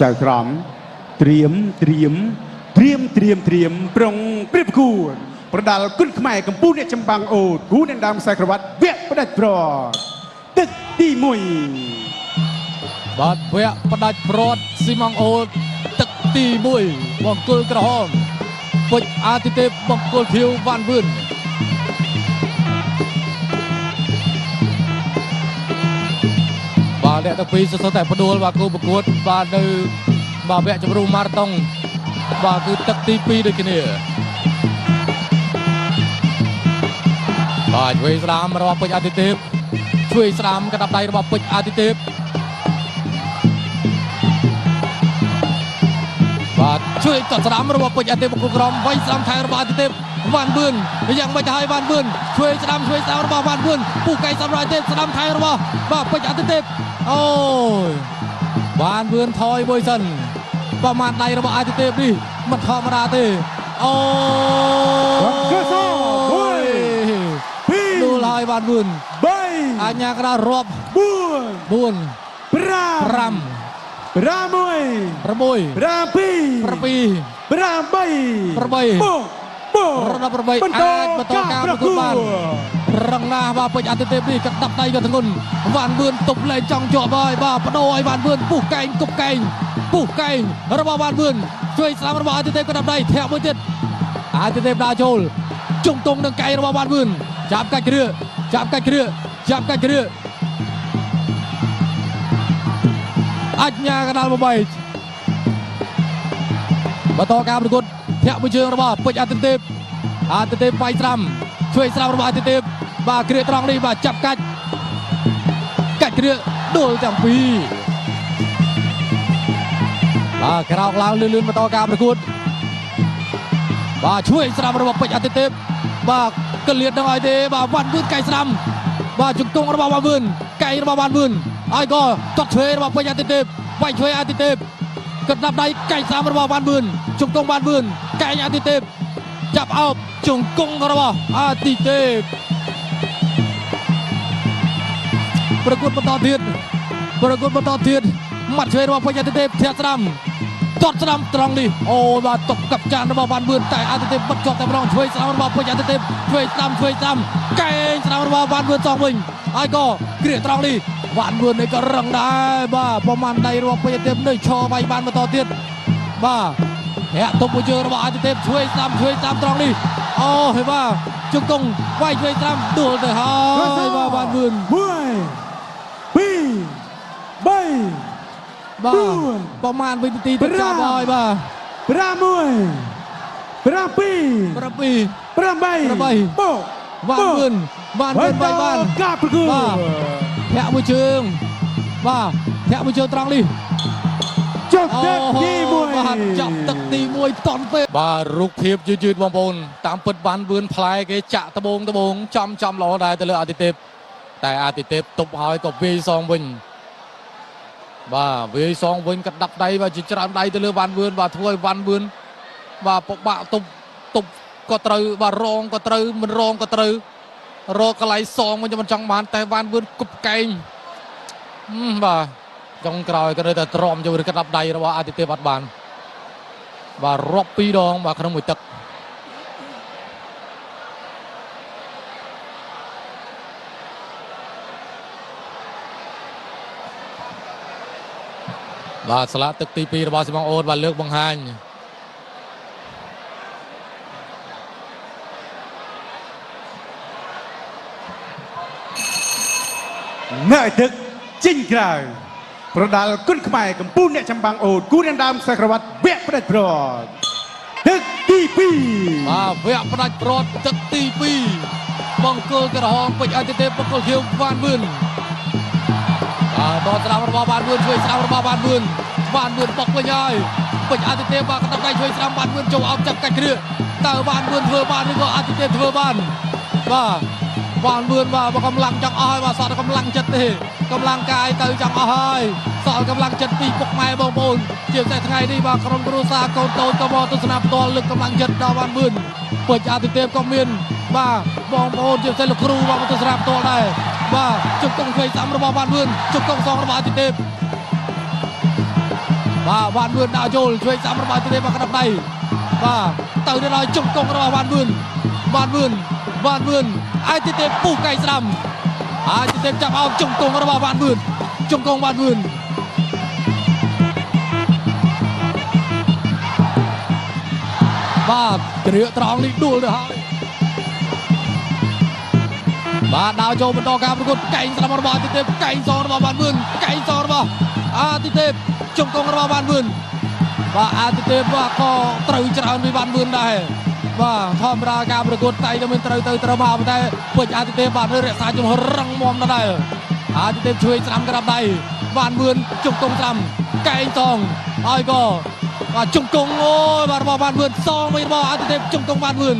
ចៅក្រមត្រៀមប្រងព្រៀបគួរប្រដាល់គុណខ្មែរកម្ពុជាអ្នកចម្បាំងអូតគូអ្នកដើមខ្សែក្រវ៉ាត់វគ្គផ្ដាច់ប្រទឹកទី1បាទវគ្គផ្ដាច់ប្រត់ស៊ីម៉ង់អូតទឹកទី1បង្គោលក្រហមពុជអាទិទេពបង្គោលខៀវវ៉ាន់វឿនបាទអ្នកទាំងពីរសសតែផ្ដួលបាទគូប្រកួតបាទនៅបាទវគ្គជម្រុះម៉ារ៉ាតុងបាទគឺទឹកទី2ដូចគ្នាបាទឆ្វេងស្ដាំរបស់ពុជអាទិទេពឆ្វេងស្ដាំកណ្ដាប់ដៃរបស់ពុជអាទិទេពបាទជួយតស្ដាំរបស់ពុជអាទិទេពបង្គោលក្រមវៃស្ដាំថែរបស់អាទិទេពវ៉ាន់វឿនយ៉ាងមិនទៅឲ្យវ៉ាន់វឿនជួយស្ដាំរបស់វ៉ាន់វឿនពុះកៃសម្រាប់អាទិទេពស្ដាំថែរបស់បាទពុជអាទិទេពអូយវ៉ាន់វឿនថយមួយសិនប្រមាណដៃរបស់អាទិទេពនេះមិនធម្មតាទេអូយ2លហើយវ៉ាន់វឿន3អញ្ញាក្រារាប់4 5 អាចបន្តការប្រកួតបានរងណាបាទពេជ្រអាទិទេពនេះក៏ដាប់ដៃក៏ធ្ងន់វ៉ាន់វឿនទប់លែងចង់ជាប់ហើយបាទបដូរឲ្យវ៉ាន់វឿនពុះកែងគប់កែងពុះកែងរបស់វ៉ាន់វឿនជួយស្ដាំរបស់អាទិទេពក៏ដាប់ដៃធាក់មួយទៀតអាទិទេពដើរចូលជុំទងនឹងកែងរបស់វ៉ាន់វឿនចាប់កាច់គ្រឿអញ្ញាកដាល8បន្តការប្រកួតធាក់មួយជើងរបស់ពេជ្រអាទិទេពវាយស្ដាំជួយស្ដាំរបស់អាទិទេពបាទគ្រាត្រង់នេះបាទចាប់កាច់គ្រាដួលទាំងពីរបាទក្រោកឡើងលឿនបន្តការប្រកួតបាទជួយស្ដាំរបស់ពេជ្រអាទិទេពបាទកលៀតនឹងឲ្យទេបាទវ៉ាន់វឿនកៃស្ដាំបាទជង្គង់របស់វ៉ាន់វឿនកៃរបស់វ៉ាន់វឿនហើយក៏ទាត់ឆ្វេងរបស់ពេជ្រអាទិទេពវាយឆ្វេងអាទិទេពក៏ដាប់ដៃកៃស្ដាំរបស់វ៉ាន់វឿនជង្គង់វ៉ាន់វឿនកៃអាទិទេពចាប់អោបជង្គង់របស់អាទិទេពប្រកួតបន្តទៀតមាត់ឆ្វេងរបស់ពេជ្រអាទិទេពធាក់ស្ដាំទាត់ស្ដាំត្រង់នេះអូបាទតកកັບចានរបស់វ៉ាន់វឿនតែអាទិទេពបិទជាប់តែម្ដងឆ្វេងស្ដាំរបស់ពេជ្រអាទិទេពឆ្វេងស្ដាំកែងស្ដាំរបស់វ៉ាន់វឿនសងវិញហើយក៏គ្រាត្រង់នេះវ៉ាន់វឿននេះក៏រឹងដែរបាទប្រមាណដៃរបស់ពេជ្រអាទិទេពនៅឈរវាយបានបន្តទៀតបាទធាក់ទប់មួយជើងរបស់អាទិទេពឆ្វេងស្ដាំត្រង់នេះអូហើយបាទជង្គង់វាយឆ្វេងស្ដាំដួលទៅហើយបាទវ៉ាន់វឿន1 2 3បាទប្រមាណវិនាទីទៅចប់ហើយបាទ6 7 8 វ៉ាន់វឿនវាយបានការប្រកួតធាក់មួយជើងត្រង់នេះចុះទឹកទី1បាទចាប់ទឹកទី1តន់ពេកបាទរូបភាពយឺតបងប្អូនតាមពិតវ៉ាន់វឿនផ្លែគេចាក់ដបងចំល្អដែរទៅលើអាទិទេពតែអាទិទេពទប់ហើយក៏វាយសងវិញបាទវាយសងវិញក៏ដាប់ដៃបាទជាច្រើនដៃទៅលើវ៉ាន់វឿនបាទធ្វើឲ្យវ៉ាន់វឿនបាទពិបាកទប់ក៏ត្រូវបាទរងក៏ត្រូវមិនរងក៏ត្រូវរកកន្លែងសងវិញមិនចង់បានតែវ៉ាន់វឿនគប់កែងបាទចុងក្រោយក៏នៅតែទ្រាំយកឬក៏ដាប់ដៃរបស់អាទិទេពអត់បានបាទរាប់2ដងបាទក្នុងមួយទឹកបាទស្លាកទឹកទី2របស់ស៊ីម៉ង់អូតបាទលើកបង្ហាញនៅទឹកចេញក្រៅប្រដាល់គុណខ្មែរកម្ពុជាអ្នកចម្បាំងអូតគូអ្នកដើមខ្សែក្រវ៉ាត់វគ្គផ្ដាច់ប្រទឹកទី2បាទវគ្គផ្ដាច់ប្រត់ទឹកទី2បង្គោលក្រហមពេជ្រអាទិទេពបង្គោលខៀវវ៉ាន់វឿនបាទតស្ដាំរបស់វ៉ាន់វឿនជួយស្ដាំរបស់វ៉ាន់វឿនបុកវិញហើយពេជ្រអាទិទេពបាទកណ្ដាប់ដៃជួយស្ដាំវ៉ាន់វឿនចូលអោបចាប់កាច់គ្រឿតើវ៉ាន់វឿនធ្វើបានឬក៏អាទិទេពធ្វើបានបាទវ៉ាន់វឿនបាទកម្លាំងចង់អស់ហើយបាទសល់កម្លាំងចិត្តទេកម្លាំងកាយទៅចង់អស់ហើយសល់កម្លាំងចិត្តពីពុកម៉ែបងប្អូនជាពិសេសថ្ងៃនេះបាទក្រុមគ្រួសារកូនតូចក៏មកទស្សនាផ្ទាល់លើកកម្លាំងចិត្តដល់វ៉ាន់វឿនពេជ្រអាទិទេពក៏មានបាទបងប្អូនជាពិសេសលោកគ្រូមកទស្សនាផ្ទាល់ដែរបាទជង្គង់ឆ្វេងស្ដាំរបស់វ៉ាន់វឿនជង្គង់សងរបស់អាទិទេព បាទវ៉ាន់វឿនដាក់ចូលជួយសាំរបស់ទីទេមកក្តាប់ដៃបាទទៅដល់ជង្គង់របស់វ៉ាន់វឿនអាយទីទេពុះកៃស្ដាំអាយទីទេចាប់អោបជង្គង់របស់វ៉ាន់វឿនជង្គង់វ៉ាន់វឿនបាទគ្រាត្រង់នេះដួលទៅហើយបាទដាវចូលបន្តការប្រកួតកែងស្ដាំរបស់ទីទេកែងសងរបស់វ៉ាន់វឿនកែងសងរបស់ទីទេជង្គង់របស់វ៉ាន់វឿនបាទទីទេបាទក៏ត្រូវច្រើនពីវ៉ាន់វឿនដែរបាទធម្មតាការប្រកួតតែតែមិនត្រូវទៅត្រូវមកតែពេជ្រទីទេបាទរក្សាជំហររឹងមាំដែរទីទេជួយស្ដាំក្តាប់ដៃវ៉ាន់វឿនជង្គង់ស្ដាំកែងសងហើយក៏បាទជង្គង់អូយបាទរបស់វ៉ាន់វឿនសងវិញរបស់ទីទេជង្គង់វ៉ាន់វឿន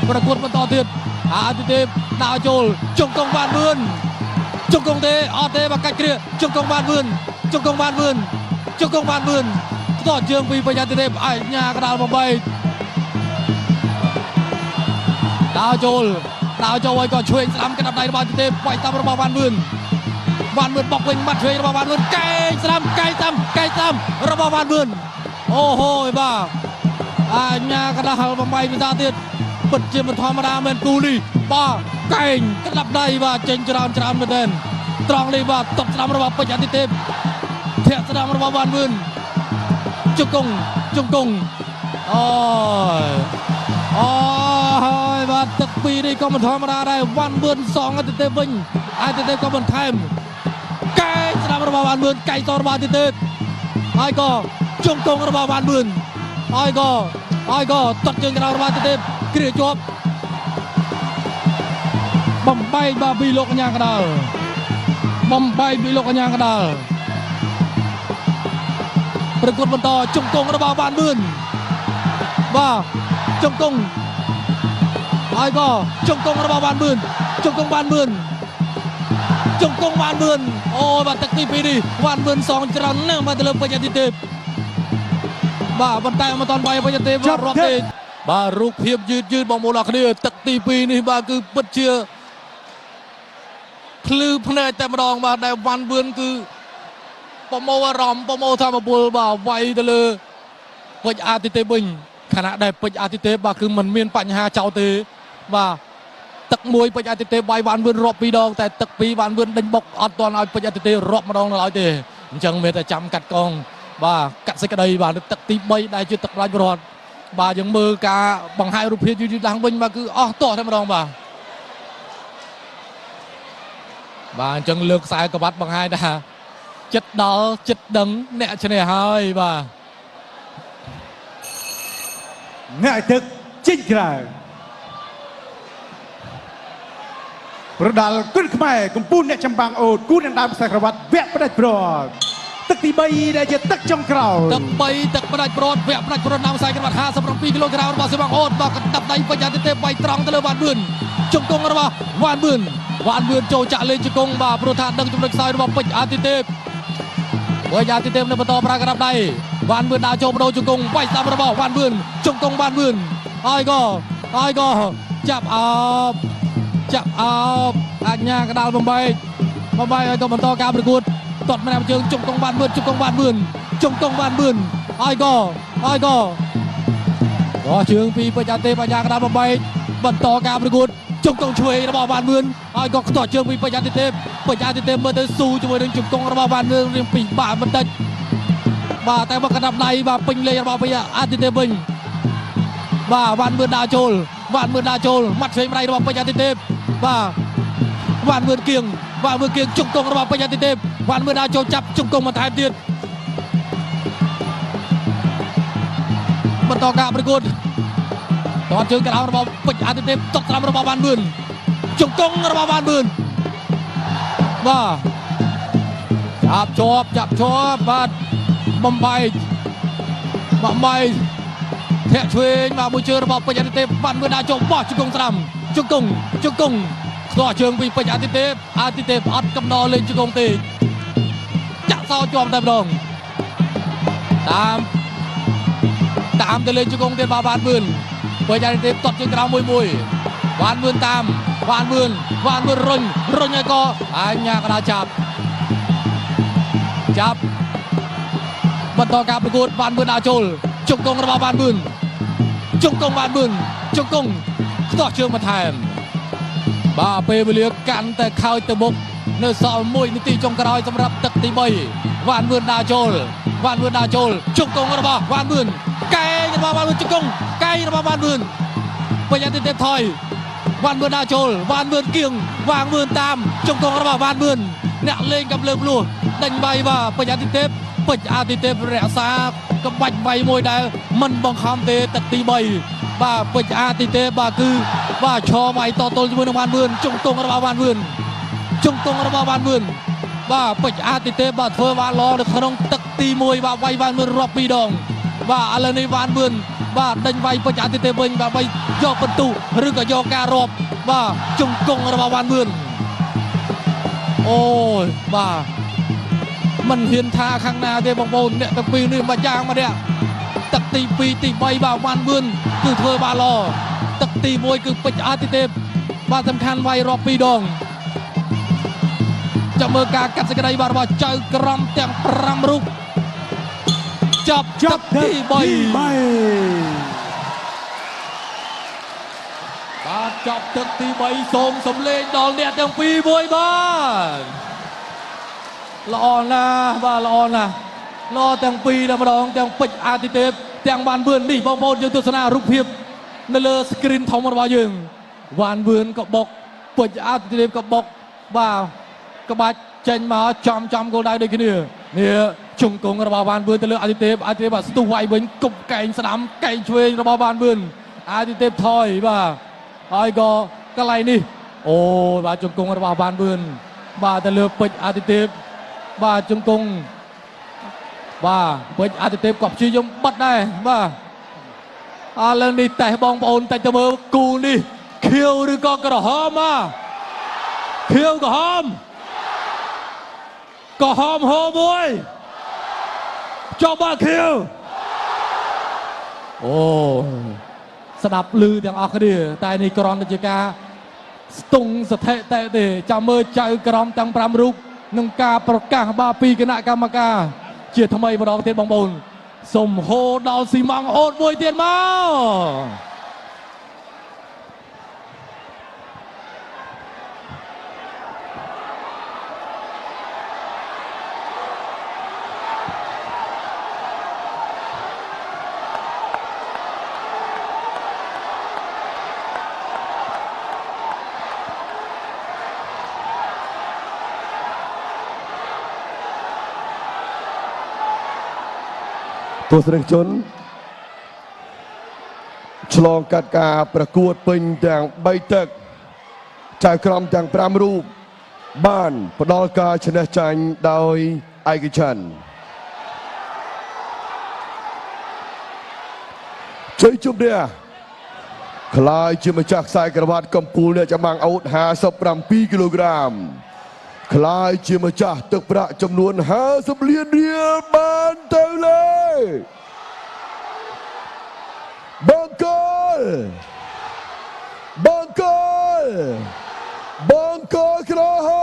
ប្រកួតបន្តទៀតទីទេដាក់ចូលជង្គង់វ៉ាន់វឿនជង្គង់ទេអត់ទេបើកាច់គ្រាជង្គង់វ៉ាន់វឿនជង្គង់វ៉ាន់វឿនតោះជើងពីបញ្ញាទីទេអញ្ញាកដាល8ដាក់ចូលឲ្យក៏ជួយស្ដាំក្តាប់ដៃរបស់ទីទេបាច់តាមរបស់វ៉ាន់វឿនបុកវិញបាត់ជួយរបស់វ៉ាន់វឿនកែងស្ដាំរបស់វ៉ាន់វឿនអូហូយបាទអញ្ញាកដាល8វិសាទៀតពិតជាមិនធម្មតាមែនគូនេះបាទកែងក្តាប់ដៃបាទចេញច្រើនមែនទែនត្រង់នេះបាទតបស្ដាំរបស់ពេជ្រអាទិទេពធាក់ស្ដាំរបស់វ៉ាន់វឿនជង្គង់អូយបាទទឹកពីរនេះក៏មិនធម្មតាដែរវ៉ាន់វឿនសងអាទិទេពវិញអាទិទេពក៏បន្ថែមកែងស្ដាំរបស់វ៉ាន់វឿនកែងសងរបស់អាទិទេពហើយក៏ជង្គង់របស់វ៉ាន់វឿនហើយក៏តត់ជើងក្រោយរបស់អាទិទេពគ្រាជាប់បំបែកបាទពីលោកកញ្ញាកដាលប្រកួតបន្តជង្គង់របស់វ៉ាន់វឿនបាទជង្គង់ហើយក៏ជង្គង់របស់វ៉ាន់វឿនជង្គង់វ៉ាន់វឿនអូបាទទឹកទី2នេះវ៉ាន់វឿនសងច្រើនណាស់បាទទៅលើពេជ្រអាទិទេពបាទប៉ុន្តែមិនតាន់បាយពេជ្រអាទិទេពរាប់ទេបាទរូបភាពយឺតបងប្អូនអរគ្នាទឹកទី2នេះបាទគឺពិតជាភ្លឺភ្នែកតែម្ដងបាទដែលវ៉ាន់វឿនគឺប្រមូលអារម្មណ៍ប្រមូលធម៌ពលបាទវាយទៅលើពេជ្រអាទិទេពវិញខណៈដែលពេជ្រអាទិទេពបាទគឺមិនមានបញ្ហាចោលទេបាទទឹកមួយពេជ្រអាទិទេពវាយវ៉ាន់វឿនរាប់2ដងតែទឹក2វ៉ាន់វឿនដេញបុកអត់ទាន់ឲ្យពេជ្រអាទិទេពរាប់ម្ដងនៅឡើយទេអញ្ចឹងមានតែចាំកាត់កងបាទកាត់សេចក្តីបាទទឹកទី3ដែលជាទឹកផ្ដាច់ប្រវត្តិបាទយើងមើលការបង្ហាញរូបភាពយឺតឡើងវិញបាទគឺអស់ទាស់តែម្ដងបាទអញ្ចឹងលើកខ្សែក្បាត់បង្ហាញថាចិត្តដល់ចិត្តដឹងអ្នកឈ្នះហើយបាទអ្នកទឹកចេញក្រៅប្រដាល់គុណខ្មែរកម្ពុជាអ្នកចម្បាំងអូតគូដណ្ដើមខ្សែក្រវ៉ាត់វគ្គផ្ដាច់ព្រាត់ទឹកទី3ដែលជាទឹកចុងក្រោយទឹកផ្ដាច់ព្រាត់វគ្គផ្ដាច់ព្រាត់ដើមខ្សែក្រវ៉ាត់57គីឡូក្រាមរបស់សៀមអូតបាទកណ្ដាប់ដៃពេជ្រអាទិទេពវាយត្រង់ទៅលើវ៉ាន់វឿនជង្គង់របស់វ៉ាន់វឿនចូលចាក់លេងជង្គង់បាទព្រោះថាដឹងចំណុចខ្សោយរបស់ពេជ្រអាទិទេពអាទិទេពនៅបន្តប្រើកណ្ដាប់ដៃវ៉ាន់វឿនដើរចូលបដូរជង្គង់វាយស្ដាំរបស់វ៉ាន់វឿនជង្គង់វ៉ាន់វឿនហើយក៏ចាប់អោបអញ្ញាកដាលបំបែកហើយក៏បន្តការប្រកួតតត់ម្នាក់ជើងជង្គង់វ៉ាន់វឿនហើយក៏ជើងពីពេជ្រអាទិទេពអញ្ញាកដាលបំបែកបន្តការប្រកួតជង្គង់ឆ្វេងរបស់វ៉ាន់វឿនហើយក៏ខ្ទាស់ជើងពីពេជ្រអាទិទេពមើលទៅស៊ូជាមួយនឹងជង្គង់របស់វ៉ាន់វឿនរៀងពីបាក់បន្តិចបាទតែមកកណ្ដាប់ដៃបាទពេញលេងរបស់ពេជ្រអាទិទេពវិញបាទវ៉ាន់វឿនដើរចូលមាត់ឆ្វេងម្ដាយរបស់ពេជ្រអាទិទេពបាទវ៉ាន់វឿនគៀងជង្គង់របស់ពេជ្រអាទិទេពវ៉ាន់វឿនដើរចូលចាប់ជង្គង់បន្ថែមទៀតបន្តការប្រកួតតជើងក្រោមរបស់ពេជ្រអាទិទេពតក់ស្ដាំរបស់វ៉ាន់វឿនជង្គង់របស់វ៉ាន់វឿនបាទចាប់ជាប់បាទបំបែកធាក់ឆ្វេងបាទមួយជើងរបស់ពេជ្រអាទិទេពវ៉ាន់វឿនដើរចូលបោះជង្គង់ស្ដាំជង្គង់ខ្ទាស់ជើងពីពេជ្រអាទិទេពអត់កំណលេងជង្គង់ទេចាក់សោជាប់តែម្ដងតាមទៅលេងជង្គង់ទៀតបាទវ៉ាន់វឿនពេជ្រអាទិទេពតត់ជើងក្រោមមួយវ៉ាន់វឿនតាមវ៉ាន់វឿនរុញឲ្យក៏អញ្ញាកដាលចាប់ ចាប់បន្តការប្រកួតបានបឿនដាក់ចូលជង្គង់របស់បានបឿនជង្គង់បានបឿនជង្គង់ខ្ទាស់ជើងបន្ថែមបាទពេលវេលាកាន់តែខើចទៅមុខនៅសល់1នាទីចុងក្រោយសម្រាប់ទឹកទី3វ៉ាន់វឿនដាក់ចូលវ៉ាន់វឿនដាក់ចូលជង្គង់របស់វ៉ាន់វឿនកែងរបស់វ៉ាន់វឿនជង្គង់កែងរបស់វ៉ាន់វឿនបញ្ញាទេថយវ៉ាន់វឿនដាក់ចូលវ៉ាន់វឿនគៀងវ៉ាងវឿនតាមជង្គង់របស់វ៉ាន់វឿនអ្នកលេងកំលើភ្លោះដេញវាយបាទបញ្ញាទេពេជ្រអាទិទេពរក្សាក្បាច់វាយមួយដែលមិនបង្ខំទេទឹកទី3បាទពេជ្រអាទិទេពបាទគឺបាទឈរវាយតទល់ជាមួយនឹងវ៉ាន់វឿនជង្គង់របស់វ៉ាន់វឿនជង្គង់របស់វ៉ាន់វឿនបាទពេជ្រអាទិទេពបាទធ្វើបានល្អនៅក្នុងទឹកទី1បាទវាយវ៉ាន់វឿនរាប់2ដងបាទឥឡូវនេះវ៉ាន់វឿនបាទដេញវាយពេជ្រអាទិទេពវិញបាទវាយយកបន្ទុឬក៏យកការរាប់បាទជង្គង់របស់វ៉ាន់វឿនអូយបាទមិនហ៊ានថាខាងណាទេបងប្អូនអ្នកទាំងពីរនេះមួយយ៉ាងមកនេះទឹកទី2ទី3បាទវ៉ាន់វឿនគឺធ្វើបានល្អទឹកទី1គឺពេជ្រអាទិទេពបាទសំខាន់វាយរាប់2ដងចាំមើលការកាត់សេចក្តីបាទរបស់ចៅក្រមទាំង5រូបចាប់ទឹកទី3បាទចាប់ទឹកទី3សូមសំលេងដល់អ្នកទាំងពីរមួយបាទល្អណាស់បាទល្អណាស់ល្អទាំងពីរតែម្ដងទាំងពេជ្រអាទិទេពទាំងវ៉ាន់វឿននេះបងប្អូនយើងទស្សនារូបភាពនៅលើ screen ធំរបស់យើងវ៉ាន់វឿនក៏បុកពេជ្រអាទិទេពក៏បុកបាទក្បាច់ចេញមកចំគោលដៅដូចគ្នានេះជង្គង់របស់វ៉ាន់វឿនទៅលើអាទិទេពបាទស្ទុះវាយវិញគប់កែងស្ដាំកែងឆ្វេងរបស់វ៉ាន់វឿនអាទិទេពថយបាទហើយក៏កន្លែងនេះអូបាទជង្គង់របស់វ៉ាន់វឿនបាទទៅលើពេជ្រអាទិទេពបាទជង្គង់បាទពេជ្រអាទិទេពក៏ព្យាយាមបិទដែរបាទឥឡូវនេះតេះបងប្អូនតែទៅមើលគូនេះខៀវឬក៏ក្រហមខៀវក្រហមហូមួយចុះបាទខៀវអូស្ដាប់ឮទាំងអស់គ្នាតែនេះគ្រាន់តែជាការស្ទង់ស្ថិតិទេចាំមើលចៅក្រមទាំង5រូបនឹងការប្រកាសបាទពីគណៈកម្មការជាថ្មីម្ដងទៀតបងប្អូនសូមហូរដល់ស៊ីម៉ង់អូតមួយទៀតមកទស្សនិកជនឆ្លងកាត់ការប្រកួតពេញទាំង3ទឹកចៅក្រមទាំង5រូបបានផ្ដល់ការឈ្នះចាញ់ដោយឯកច្ឆន្ទជ័យជំនះក្លាយជាម្ចាស់ខ្សែក្រវ៉ាត់កំពូលអ្នកចម្បាំងអូត57គីឡូក្រាមក្លាយជាម្ចាស់ទឹកប្រាក់ចំនួន50លានរៀលបានទៅលើបង្គោលក្រហម